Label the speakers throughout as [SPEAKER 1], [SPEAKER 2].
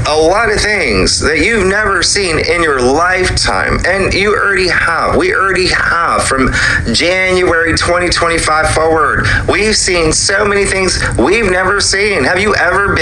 [SPEAKER 1] a lot of things that you've never seen in your lifetime. And you already have. We already have. From January 2025 forward, we've seen so many things we've never seen. Have you ever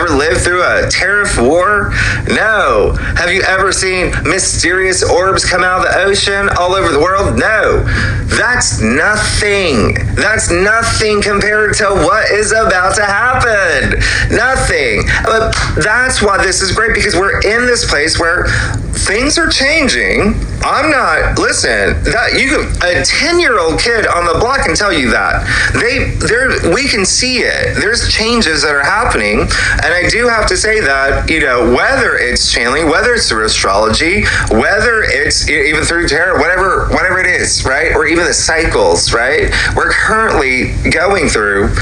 [SPEAKER 1] lived through a tariff war? No. Have you ever seen mysterious orbs come out of the ocean all over the world? No. That's nothing. That's nothing compared to what is about to happen. Nothing. But that's why this is great, because we're in this place where things are changing. A 10-year-old kid on the block can tell you that. We can see it. There's changes that are happening. And I do have to say that, whether it's channeling, whether it's through astrology, whether it's even through tarot, whatever it is, right? Or even the cycles, right? We're currently going through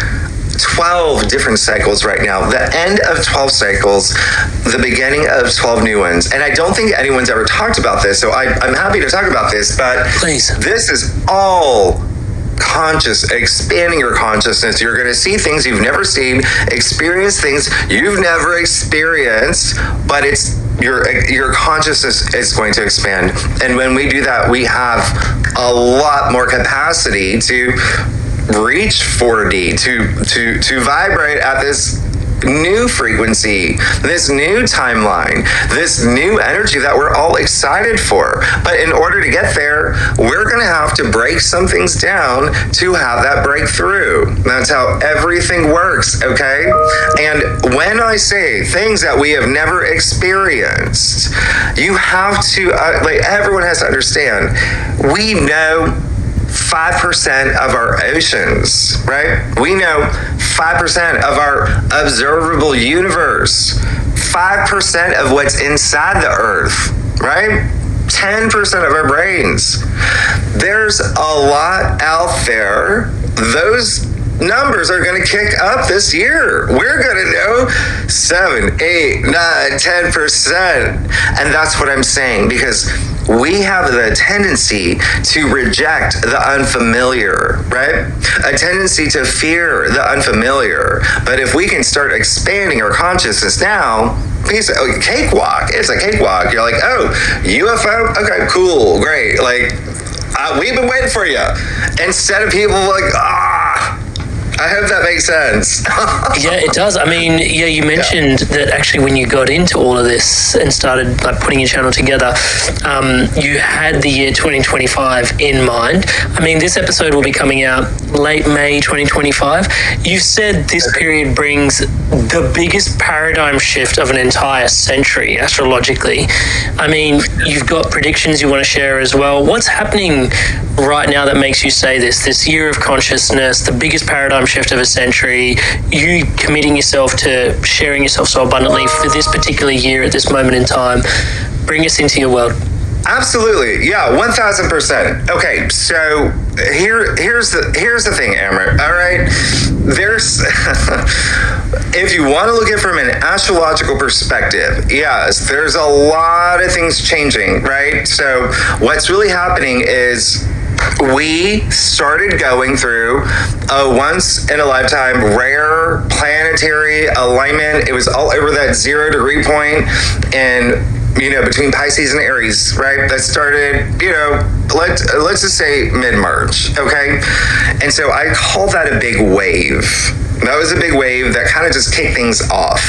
[SPEAKER 1] 12 different cycles right now. The end of 12 cycles, the beginning of 12 new ones. And I don't think anyone's ever talked about this, so I'm happy to talk about this, but
[SPEAKER 2] please. This
[SPEAKER 1] is all conscious, expanding your consciousness. You're going to see things you've never seen, experience things you've never experienced, but it's your consciousness is going to expand. And when we do that, we have a lot more capacity to reach 4D, to vibrate at this new frequency, this new timeline, this new energy that we're all excited for. But in order to get there, we're going to have to break some things down to have that breakthrough. That's how everything works, okay? And when I say things that we have never experienced, you have to, everyone has to understand, we know 5% of our oceans, right? We know 5% of our observable universe, 5% of what's inside the earth, right? 10% of our brains. There's a lot out there. Those numbers are going to kick up this year. We're going to know 7, 8, 9, 10%. And that's what I'm saying, because we have the tendency to reject the unfamiliar, right? A tendency to fear the unfamiliar. But if we can start expanding our consciousness now, cakewalk. It's a cakewalk. You're like, oh, UFO? Okay, cool, great. We've been waiting for you. Instead of people I hope that makes sense.
[SPEAKER 2] Yeah, it does. I mean, you mentioned that actually when you got into all of this and started putting your channel together, you had the year 2025 in mind. I mean, this episode will be coming out late May 2025. You said this period brings the biggest paradigm shift of an entire century, astrologically. I mean, you've got predictions you want to share as well. What's happening right now that makes you say this year of consciousness, the biggest paradigm shift of a century, you committing yourself to sharing yourself so abundantly for this particular year at this moment in time? Bring us into your world.
[SPEAKER 1] Absolutely. Yeah, 1000%. Okay, so here's the thing, Amrit. All right. There's if you want to look at it from an astrological perspective, yes, there's a lot of things changing, right? So what's really happening is we started going through a once-in-a-lifetime rare planetary alignment. It was all over that 0 degree point and between Pisces and Aries, right? That started, let's just say mid-March, okay? And so I call that a big wave. That was a big wave that kind of just kicked things off.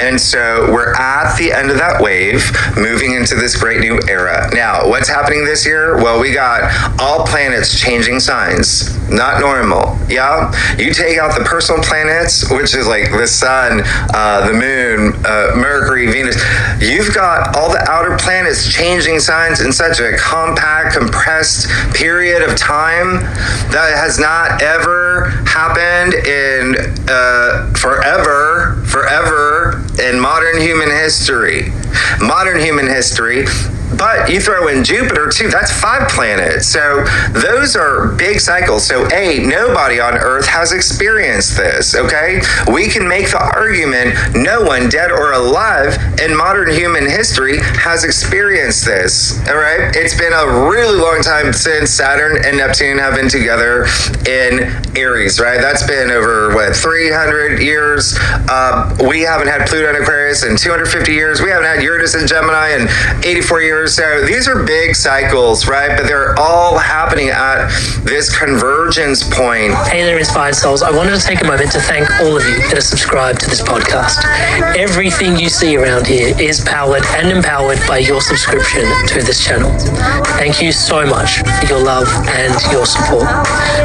[SPEAKER 1] And so we're at the end of that wave, moving into this great new era. Now, what's happening this year? Well, we got all planets changing signs. Not normal. Yeah? You take out the personal planets, which is like the sun, the moon, Mercury, Venus. You've got all the outer planets changing signs in such a compact, compressed period of time that has not ever happened in forever in modern human history. Modern human history, But you throw in Jupiter too, that's 5 planets. So those are big cycles. So nobody on Earth has experienced this, okay? We can make the argument no one, dead or alive, in modern human history has experienced this, all right? It's been a really long time since Saturn and Neptune have been together in Aries, right? That's been over, 300 years. We haven't had Pluto in Aquarius in 250 years. We haven't had Uranus in Gemini in 84 years. So these are big cycles, right? But they're all happening at this convergence point.
[SPEAKER 2] Hey there, Inspired Souls. I wanted to take a moment to thank all of you that are subscribed to this podcast. Everything you see around here is powered and empowered by your subscription to this channel. Thank you so much for your love and your support.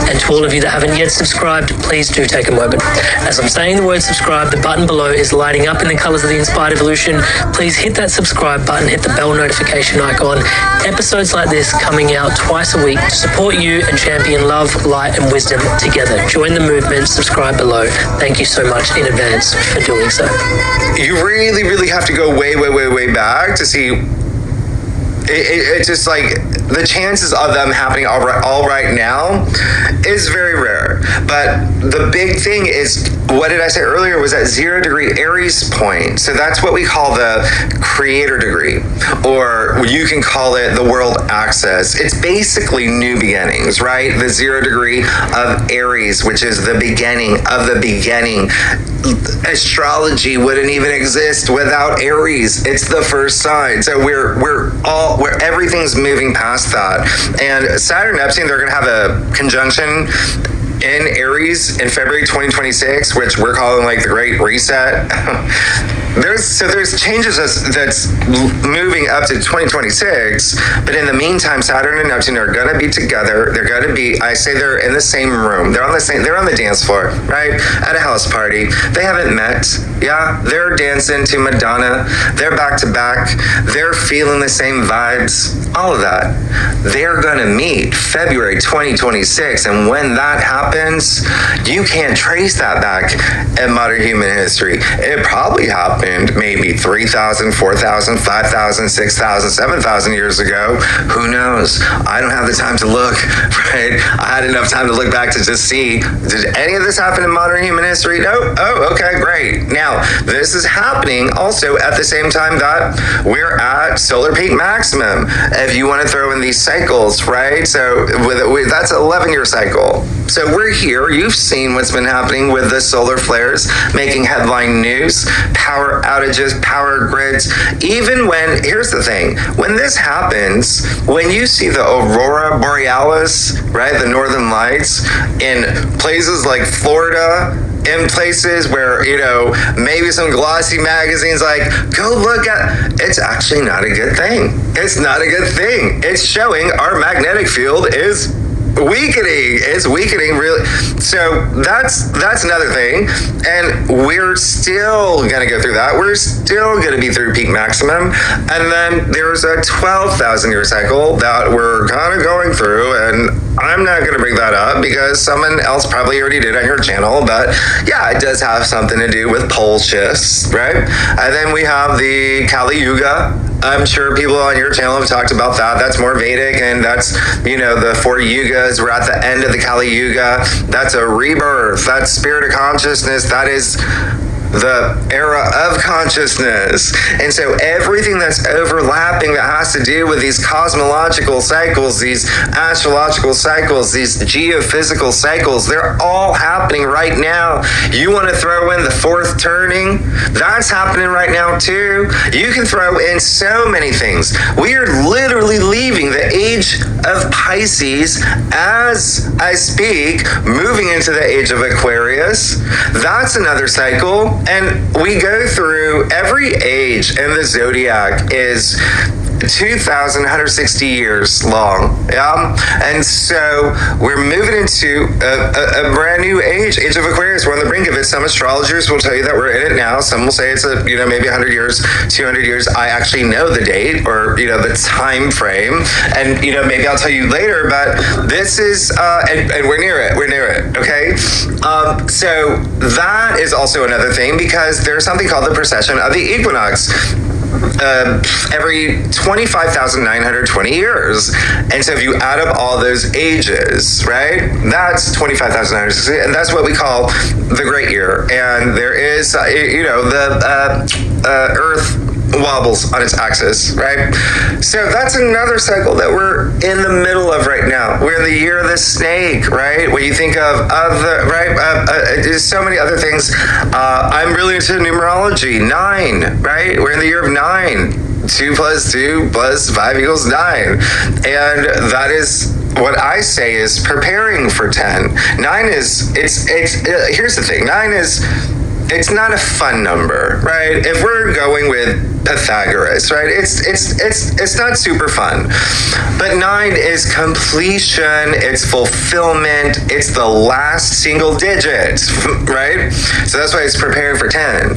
[SPEAKER 2] And to all of you that haven't yet subscribed, please do take a moment. As I'm saying the word subscribe, the button below is lighting up in the colors of the Inspired Evolution. Please hit that subscribe button, hit the bell notification icon. Episodes like this coming out twice a week to support you and champion love, light, and wisdom together. Join the movement, subscribe below. Thank you so much in advance for doing so.
[SPEAKER 1] You really, really have to go way, way, way, way back to see. It's just like the chances of them happening all right now is very rare. But the big thing is, what did I say earlier, was that 0 degree Aries point. So that's what we call the creator degree, or you can call it the world axis. It's basically new beginnings, right? The 0 degree of Aries, which is the beginning of the beginning. Astrology wouldn't even exist without Aries. It's the first sign. So we're everything's moving past that. And Saturn and Neptune, they're going to have a conjunction in Aries in February 2026, which we're calling like the Great Reset. There's changes that's moving up to 2026, but in the meantime, Saturn and Neptune are going to be together. They're going to be, I say they're in the same room. They're on the dance floor, right? At a house party. They haven't met. Yeah, they're dancing to Madonna. They're back to back. They're feeling the same vibes. All of that. They're going to meet February 2026, and when that happens, you can't trace that back in modern human history. It probably happened maybe 3,000, 4,000, 5,000, 6,000, 7,000 years ago. Who knows? I don't have the time to look, right? I had enough time to look back to just see, did any of this happen in modern human history? No? Oh, okay, great. Now, this is happening also at the same time that we're at solar peak maximum. If you want to throw in these cycles, right? So that's an 11-year cycle. So we're here. You've seen what's been happening with the solar flares, making headline news, power outages, power grids. Even when, here's the thing, when this happens, when you see the aurora borealis, right, the northern lights, in places like Florida, in places where, maybe some glossy magazines like, go look at, it's actually not a good thing. It's not a good thing. It's showing our magnetic field is weakening. It's weakening really. So that's another thing. And we're still going to go through that. We're still going to be through peak maximum. And then there's a 12,000 year cycle that we're kind of going through. And I'm not going to bring that up because someone else probably already did on your channel. But yeah, it does have something to do with pole shifts, right? And then we have the Kali Yuga. I'm sure people on your channel have talked about that. That's more Vedic, and that's, the 4 yugas. We're at the end of the Kali Yuga. That's a rebirth. That's spirit of consciousness. That is the era of consciousness. And so everything that's overlapping that has to do with these cosmological cycles, these astrological cycles, these geophysical cycles, they're all happening right now. You want to throw in the 4th turning? That's happening right now too. You can throw in so many things. We are literally leaving the age of Pisces as I speak, moving into the age of Aquarius. That's another cycle. And we go through every age in the zodiac is 2,160 years long. Yeah. And so we're moving into a brand new age of Aquarius. We're on the brink of it. Some astrologers will tell you that we're in it now. Some will say it's maybe 100 years, 200 years. I actually know the date or, the time frame. And, maybe I'll tell you later, but this is, and we're near it. We're near it. Okay. So that is also another thing because there's something called the precession of the equinox. every 25,920 years. And so if you add up all those ages, right, that's 25,960, and that's what we call the Great Year. And there is, the Earth wobbles on its axis, right? So that's another cycle that we're in the middle of right now. We're in the year of the snake, right? When you think of other, right? There's so many other things. I'm really into numerology. 9, right? We're in the year of 9. 2 + 2 + 5 = 9. And that is what I say is preparing for 10. 9 is, here's the thing. 9 is, it's not a fun number, right? If we're going with Pythagoras, right? It's not super fun. But 9 is completion, it's fulfillment, it's the last single digit, right? So that's why it's preparing for 10.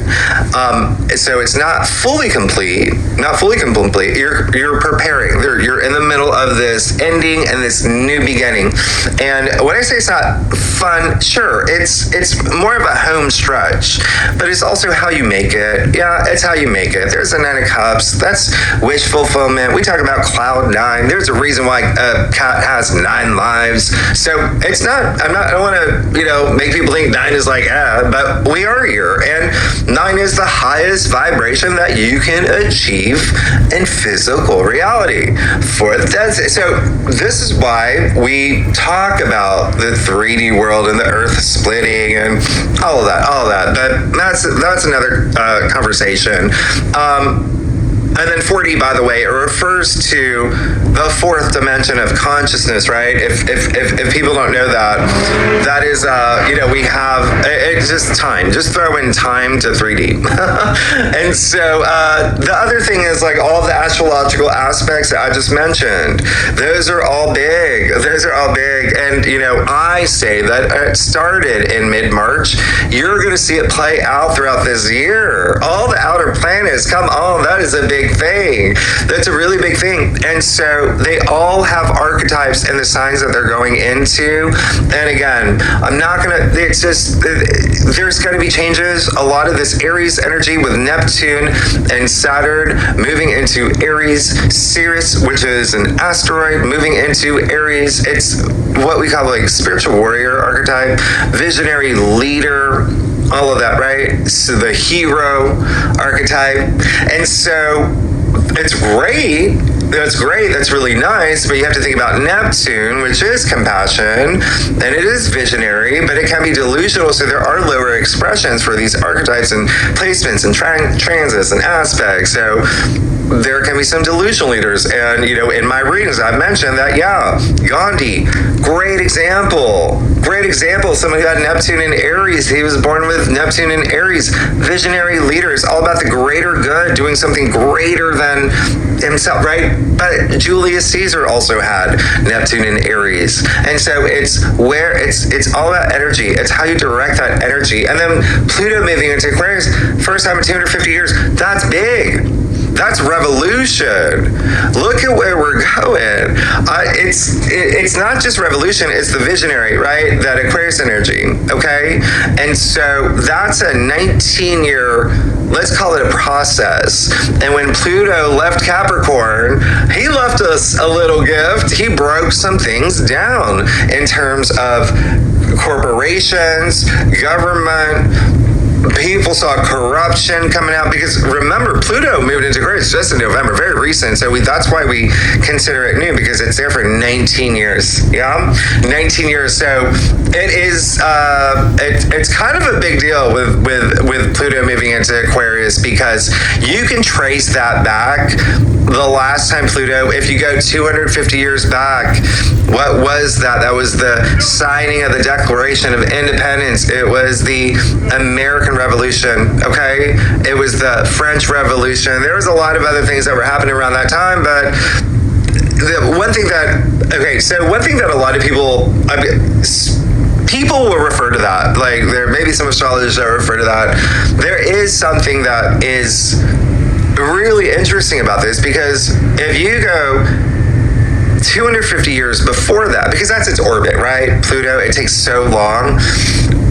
[SPEAKER 1] So it's not fully complete, You're preparing. You're in the middle of this ending and this new beginning. And when I say it's not fun, sure, it's more of a home stretch, but it's also how you make it. Yeah, it's how you make it. There's a 9 of Cups. That's wish fulfillment. We talk about cloud 9. There's a reason why a cat has 9 lives. So it's not, I don't want to, make people think 9 is like, but we are here. And 9 is the highest vibration that you can achieve in physical reality. So this is why we talk about the 3D world and the earth splitting and all of that. But that's another conversation. And then 4D, by the way, it refers to the 4th dimension of consciousness, right? If people don't know that, that is, we have, it's just time. Just throw in time to 3D. And so the other thing is like all of the astrological aspects that I just mentioned, those are all big. And, I say that it started in mid-March. You're going to see it play out throughout this year. All the outer planets, come on, that is a big thing. That's a really big thing. And so they all have archetypes and the signs that they're going into. And again, there's going to be changes. A lot of this Aries energy with Neptune and Saturn moving into Aries, Sirius, which is an asteroid, moving into Aries. It's what we call like spiritual warrior archetype, visionary leader, all of that, right? So the hero archetype. And so it's great. That's really nice. But you have to think about Neptune, which is compassion, and it is visionary, but it can be delusional. So there are lower expressions for these archetypes and placements and transits and aspects. So there can be some delusional leaders. And, in my readings, I've mentioned that, Gandhi, great example. Someone who had Neptune in Aries. He was born with Neptune in Aries. Visionary leaders, all about the greater good, doing something greater than himself, right? But Julius Caesar also had Neptune in Aries. And so it's all about energy. It's how you direct that energy. And then Pluto moving into Aquarius, first time in 250 years, that's big. That's revolution. Look at where we're going. It's not just revolution, it's the visionary, right? That Aquarius energy, okay? And so that's a 19-year, let's call it a process. And when Pluto left Capricorn, he left us a little gift. He broke some things down in terms of corporations, government. People saw corruption coming out because remember, Pluto moved into Aquarius just in November, very recent. So that's why we consider it new, because it's there for 19 years. Yeah, 19 years. So it is. It's kind of a big deal with Pluto moving into Aquarius, because you can trace that back. The last time Pluto, if you go 250 years back, what was that? That was the signing of the Declaration of Independence. It was the American Revolution, okay? It was the French Revolution. There was a lot of other things that were happening around that time, but one thing that a lot of people will refer to that. Like, there may be some astrologers that refer to that. There is something that is really interesting about this, because if you go 250 years before that, because that's its orbit, right? Pluto, it takes so long.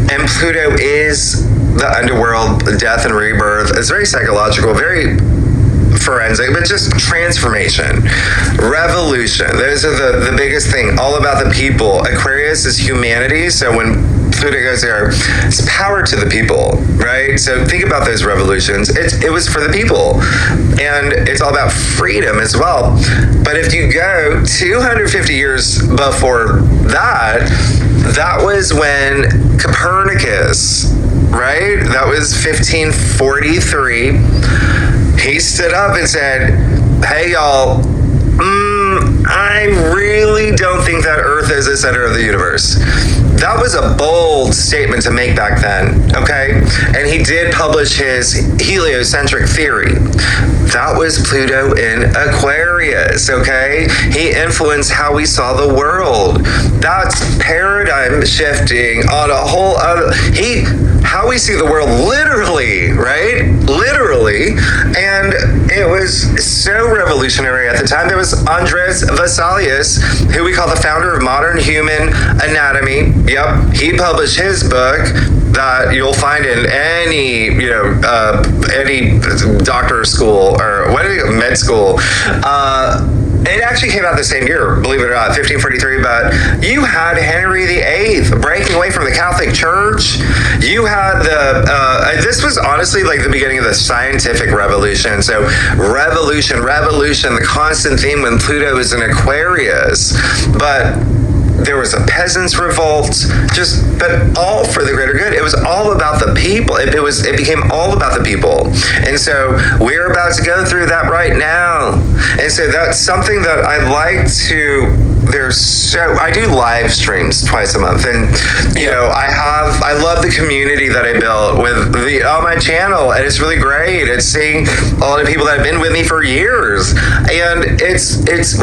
[SPEAKER 1] And Pluto is the underworld, death and rebirth. It's very psychological, very forensic, but just transformation, revolution. Those are the biggest thing, all about the people. Aquarius is humanity, so when Pluto goes there, it's power to the people, right? So think about those revolutions. It was for the people, and it's all about freedom as well. But if you go 250 years before that, that was when Copernicus, right? That was 1543. He stood up and said, hey, y'all, I really don't think that Earth is the center of the universe. That was a bold statement to make back then, okay? And he did publish his heliocentric theory. That was Pluto in Aquarius, okay? He influenced how we saw the world. That's paradigm shifting on a whole other... how we see the world literally, right? Literally. And it was so revolutionary at the time. There was Andres Vesalius, who we call the founder of modern human anatomy. Yep. He published his book that you'll find in any, any doctor school or med school. It actually came out the same year, believe it or not, 1543, but you had Henry VIII breaking away from the Catholic Church. You had this was honestly like the beginning of the scientific revolution. So revolution, the constant theme when Pluto is in Aquarius. But there was a peasants' revolt, but all for the greater good. It was all about the people. It became all about the people. And so we're about to go through that right now. And so that's something that I like to... I do live streams twice a month, and I love the community that I built on my channel, and it's really great. It's seeing a lot of people that have been with me for years, and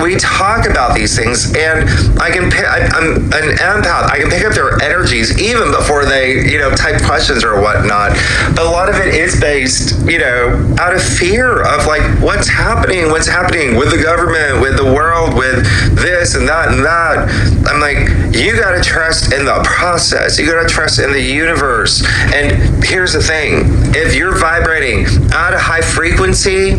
[SPEAKER 1] we talk about these things, and I'm an empath. I can pick up their energies even before they type questions or whatnot. But a lot of it is based out of fear of like what's happening with the government, with the world, with this and that and that. I'm like, you got to trust in the process. You got to trust in the universe. And here's the thing: if you're vibrating at a high frequency,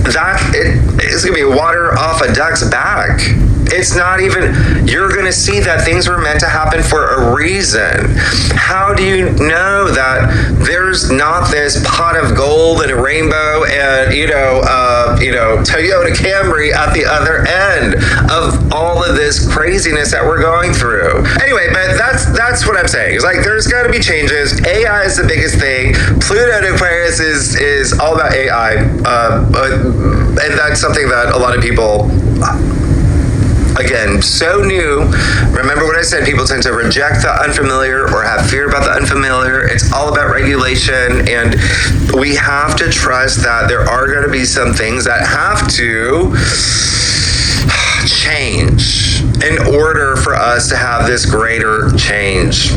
[SPEAKER 1] it's gonna be water off a duck's back. It's not even, you're going to see that things were meant to happen for a reason. How do you know that there's not this pot of gold and a rainbow and, Toyota Camry at the other end of all of this craziness that we're going through? Anyway, but that's what I'm saying. It's like, there's got to be changes. AI is the biggest thing. Pluto in Aquarius is all about AI. And that's something that a lot of people... Again, so new. Remember what I said, people tend to reject the unfamiliar or have fear about the unfamiliar. It's all about regulation, and we have to trust that there are going to be some things that have to change in order for us to have this greater change.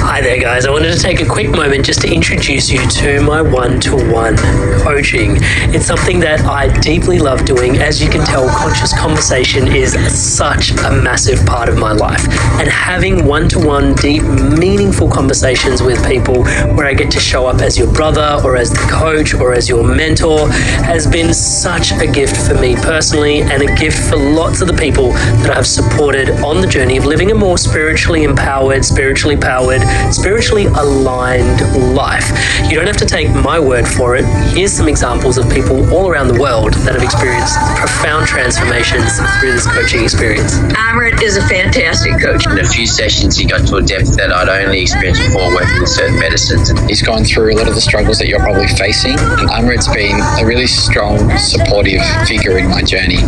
[SPEAKER 2] Hi there, guys. I wanted to take a quick moment just to introduce you to my one-to-one coaching. It's something that I deeply love doing. As you can tell, conscious conversation is such a massive part of my life. And having one-to-one, deep, meaningful conversations with people where I get to show up as your brother or as the coach or as your mentor has been such a gift for me personally, and a gift for lots of the people that I have supported on the journey of living a more spiritually empowered, spiritually powered, spiritually aligned life. You don't have to take my word for it. Here's some examples of people all around the world that have experienced profound transformations through this coaching experience.
[SPEAKER 3] Amrit is a fantastic coach.
[SPEAKER 4] In a few sessions, he got to a depth that I'd only experienced before working with certain medicines.
[SPEAKER 5] He's gone through a lot of the struggles that you're probably facing, and Amrit's been a really strong, supportive figure in my journey.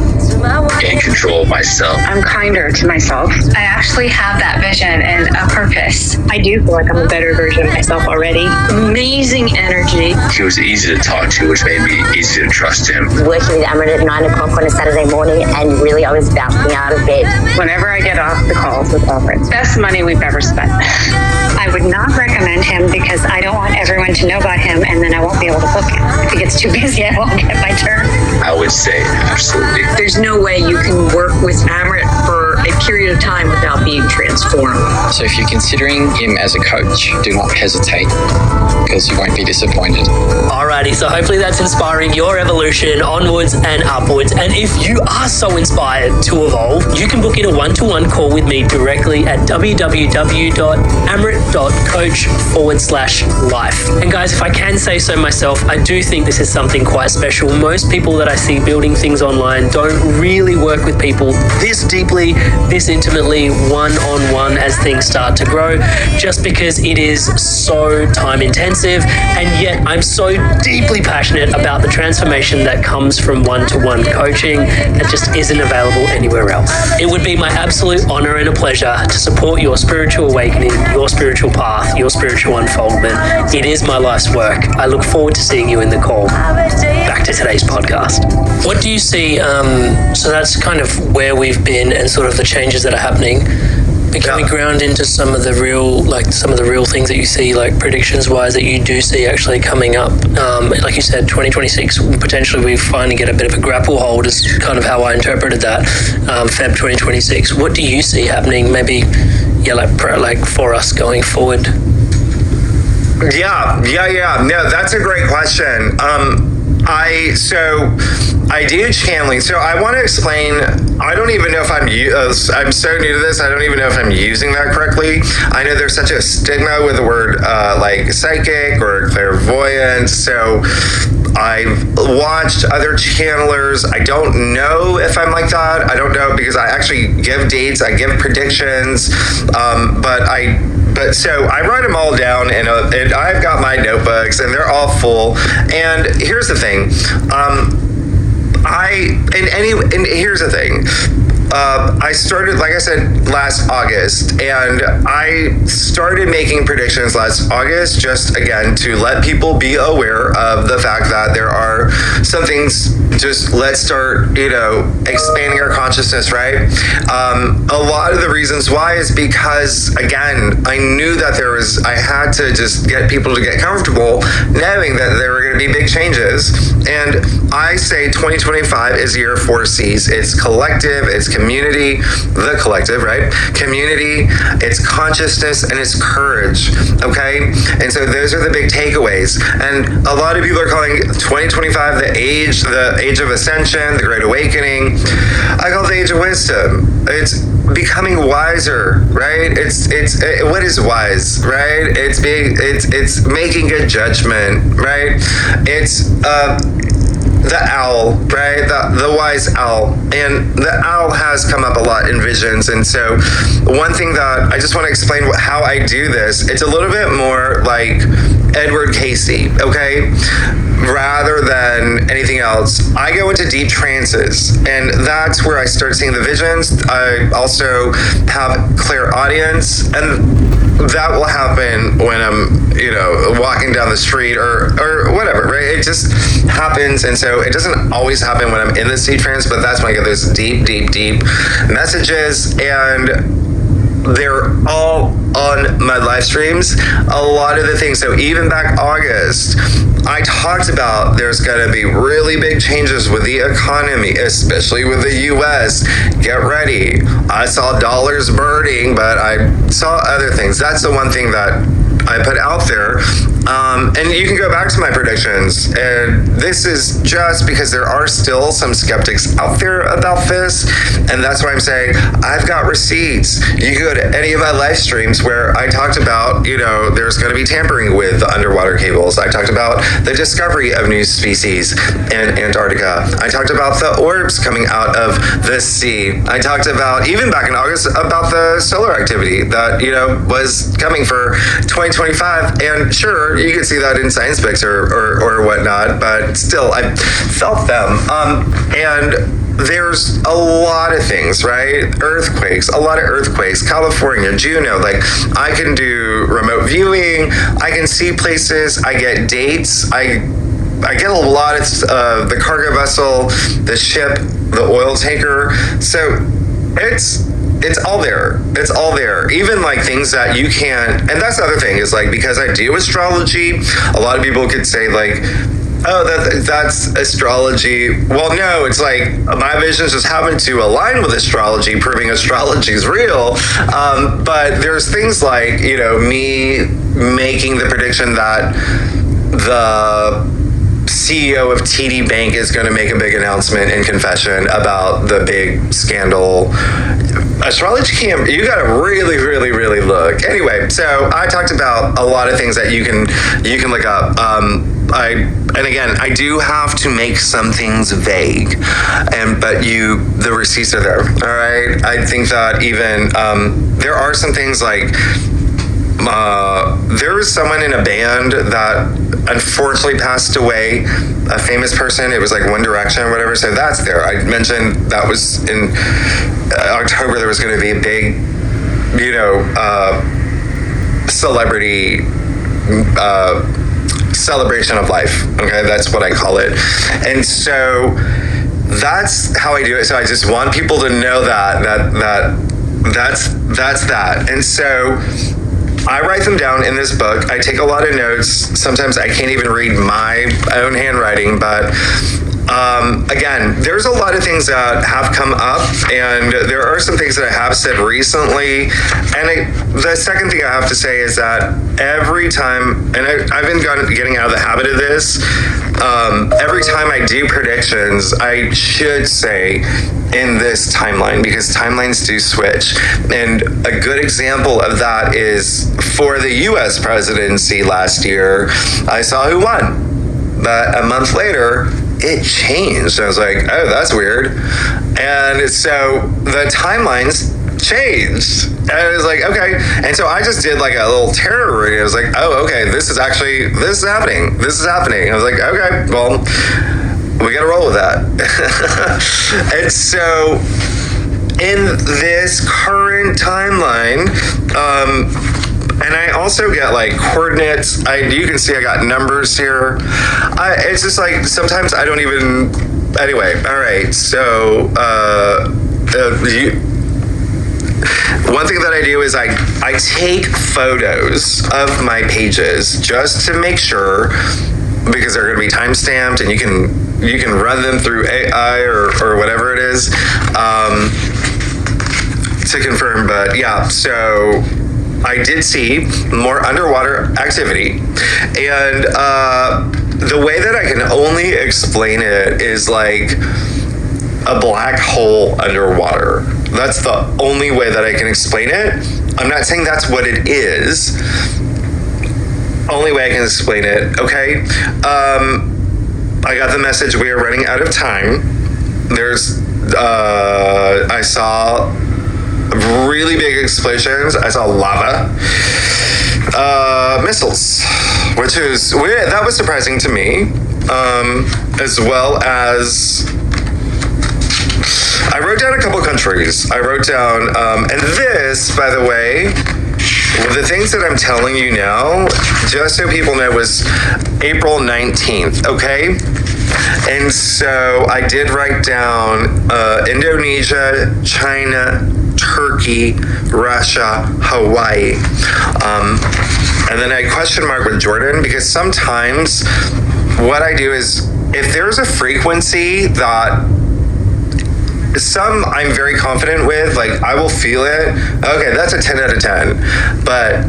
[SPEAKER 4] Gain control of myself.
[SPEAKER 6] I'm kinder to myself.
[SPEAKER 7] I actually have that vision and a purpose.
[SPEAKER 6] I do feel like I'm a better version of myself already.
[SPEAKER 3] Amazing energy.
[SPEAKER 4] He was easy to talk to, which made me easy to trust him.
[SPEAKER 8] Working with Amrit at 9 o'clock on a Saturday morning, and really I was bouncing out of bed.
[SPEAKER 6] Whenever I get off the calls with Amrit, best money we've ever spent.
[SPEAKER 7] I would not recommend him because I don't want everyone to know about him, and then I won't be able to book him. If he gets too busy, I won't get my turn.
[SPEAKER 4] I would say absolutely.
[SPEAKER 3] There's no way you can work with Amrit for a period of time without being transformed.
[SPEAKER 5] So if you're considering him as a coach, do not hesitate, because you won't be disappointed.
[SPEAKER 2] Alrighty, so hopefully that's inspiring your evolution onwards and upwards. And if you are so inspired to evolve, you can book in a one-to-one call with me directly at www.amrit.coach/life. And guys, if I can say so myself, I do think this is something quite special. Most people that I see building things online don't really work with people this deeply, this intimately, one-on-one as things start to grow, just because it is so time intensive. And yet I'm so deeply passionate about the transformation that comes from one-to-one coaching that just isn't available anywhere else. It would be my absolute honor and a pleasure to support your spiritual awakening, your spiritual path, your spiritual unfoldment. It is my life's work. I look forward to seeing you in the call. Back to today's podcast. What do you see? So that's kind of where we've been and sort of the changes that are happening. But can we ground into some of the real things that you see, like predictions wise, that you do see actually coming up? Like you said, 2026, potentially we finally get a bit of a grapple hold is kind of how I interpreted that. Feb 2026. What do you see happening? Maybe, like for us going forward?
[SPEAKER 1] Yeah. No, that's a great question. I do channeling. So I want to explain. I don't even know if I'm so new to this. I don't even know if I'm using that correctly. I know there's such a stigma with the word like psychic or clairvoyant. So I've watched other channelers. I don't know if I'm like that. I don't know, because I actually give dates. I give predictions. But so I write them all down, and I've got my notebooks, and they're all full. And here's the thing, here's the thing. I started, like I said, last August, and I started making predictions last August, just again to let people be aware of the fact that there are some things. Just let's start, expanding our consciousness, right? A lot of the reasons why is because, again, I knew that I had to just get people to get comfortable knowing that there were going to be big changes. And I say 2025 is year 4 C's. It's collective, it's community, the collective, right? Community, it's consciousness, and it's courage, okay? And so those are the big takeaways. And a lot of people are calling 2025 the age of ascension, the great awakening. I call it the age of wisdom. It's becoming wiser, right? It's what is wise, right? It's making a judgment, right? It's the owl, right? The wise owl. And the owl has come up a lot in visions. And so one thing that I just want to explain how I do this, it's a little bit more like Edward Casey, okay? Rather than anything else, I go into deep trances, and that's where I start seeing the visions. I also have clairaudience, and that will happen when I'm, walking down the street or whatever, right? It just happens. And so it doesn't always happen when I'm in this deep trance, but that's when I get those deep messages, and they're all on my live streams. A lot of the things, so even back August, I talked about there's going to be really big changes with the economy, especially with the US. Get ready. I saw dollars burning, but I saw other things. That's the one thing that I put out there. And you can go back to my predictions. And this is just because there are still some skeptics out there about this. And that's why I'm saying I've got receipts. You can go to any of my live streams where I talked about, there's going to be tampering with the underwater cables. I talked about the discovery of new species in Antarctica. I talked about the orbs coming out of the sea. I talked about, even back in August, about the solar activity that, was coming for 2025. And sure, you can see that in science books or whatnot, but still, I felt them. And there's a lot of things, right? Earthquakes, a lot of earthquakes, California, Juneau, like I can do remote viewing, I can see places, I get dates, I get a lot of the cargo vessel, the ship, the oil tanker. So it's all there. It's all there. Even like things that you can't, and that's the other thing is like, because I do astrology, a lot of people could say like, oh, that's astrology. Well, no, it's like my visions just happen to align with astrology, proving astrology is real. But there's things like, me making the prediction that the CEO of TD Bank is going to make a big announcement in confession about the big scandal. Astrology can't, you got to really, really, really look. Anyway, so I talked about a lot of things that you can look up. And again, I do have to make some things vague, but the receipts are there. All right. I think that even there are some things like there was someone in a band that unfortunately passed away, a famous person. It was like One Direction or whatever. So that's there. I mentioned that was in October. There was going to be a big, celebrity celebration of life. Okay, that's what I call it. And so that's how I do it. So I just want people to know that's that. And so I write them down in this book. I take a lot of notes. Sometimes I can't even read my own handwriting, but again, there's a lot of things that have come up, and there are some things that I have said recently. And the second thing I have to say is that every time, and I've been getting out of the habit of this, every time I do predictions, I should say in this timeline, because timelines do switch. And a good example of that is for the US presidency last year, I saw who won. But a month later, it changed. I was like, oh, that's weird. And so the timelines changed. And I was like, okay. And so I just did like a little tarot reading. I was like, oh, okay, this is happening. This is happening. I was like, okay, well, we got to roll with that. And so in this current timeline, and I also get like coordinates. You can see I got numbers here. It's just like sometimes I don't even. Anyway, all right. So one thing that I do is I take photos of my pages just to make sure, because they're going to be time stamped, and you can run them through AI or whatever it is to confirm. But yeah, so I did see more underwater activity, and the way that I can only explain it is like a black hole underwater. That's the only way that I can explain it. I'm not saying that's what it is. Only way I can explain it. Okay. I got the message we are running out of time. I saw really big explosions. I saw lava, missiles, which is weird. That was surprising to me, as well as I wrote down a couple countries. I wrote down, and this, by the way, the things that I'm telling you now, just so people know, was April 19th, okay? And so I did write down Indonesia, China, Turkey, Russia, Hawaii. And then I question mark with Jordan, because sometimes what I do is, if there's a frequency that some I'm very confident with, like I will feel it, okay, that's a 10 out of 10. But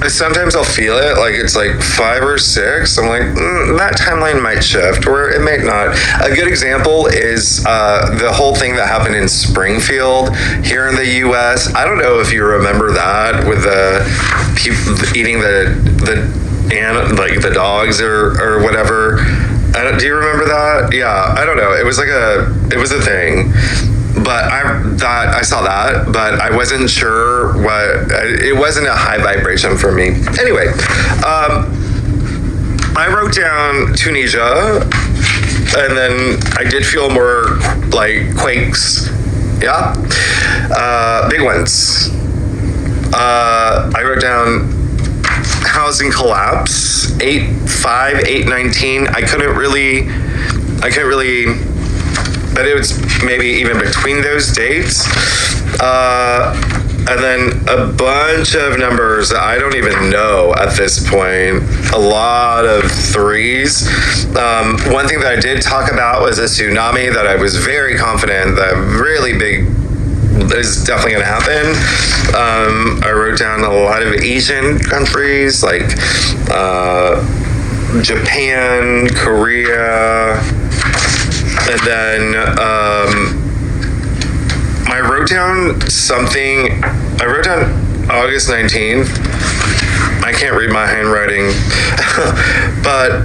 [SPEAKER 1] sometimes I'll feel it, like it's like 5 or 6. I'm like, that timeline might shift, or it might not. A good example is the whole thing that happened in Springfield here in the U.S. I don't know if you remember that, with the people eating the dogs or whatever. Do you remember that? Yeah, I don't know. It was a thing. But I saw that, but I wasn't sure it wasn't a high vibration for me. Anyway, I wrote down Tunisia, and then I did feel more like quakes. Yeah. Big ones. I wrote down housing collapse, 8/5, 8/19. I couldn't really, but it was maybe even between those dates. And then a bunch of numbers that I don't even know at this point. A lot of 3s. One thing that I did talk about was a tsunami that I was very confident that really big is definitely going to happen. I wrote down a lot of Asian countries like Japan, Korea, and then I wrote down something. I wrote down August 19th. I can't read my handwriting. But,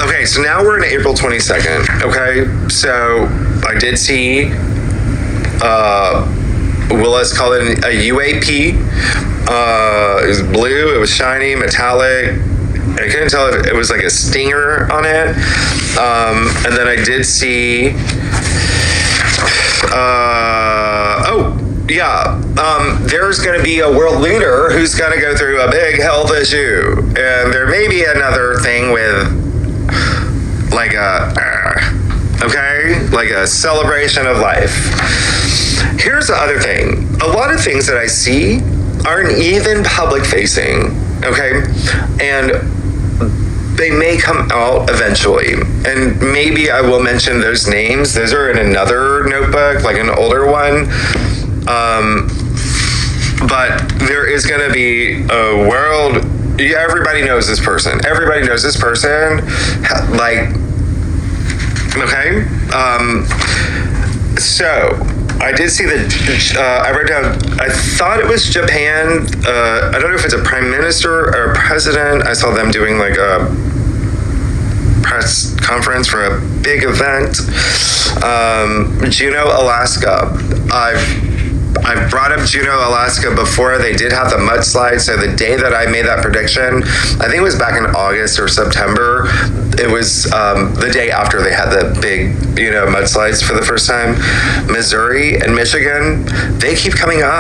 [SPEAKER 1] okay, so now we're in April 22nd. Okay, so I did see, well, let's call it a UAP. It was blue, it was shiny, metallic. I couldn't tell if it was like a stinger on it. And then I did see, there's going to be a world leader who's going to go through a big health issue. And there may be another thing with like like a celebration of life. Here's the other thing. A lot of things that I see aren't even public facing, okay? And they may come out eventually. And maybe I will mention those names. Those are in another notebook, like an older one. But there is going to be a world. Yeah, everybody knows this person. Everybody knows this person. Like, okay. So I did see I wrote down, I thought it was Japan. I don't know if it's a prime minister or a president. I saw them doing like a press conference for a big event. Juneau, Alaska. I've brought up Juneau, Alaska before. They did have the mudslide. So the day that I made that prediction, I think it was back in August or September. It was the day after they had the big, mudslides for the first time. Missouri and Michigan, they keep coming up.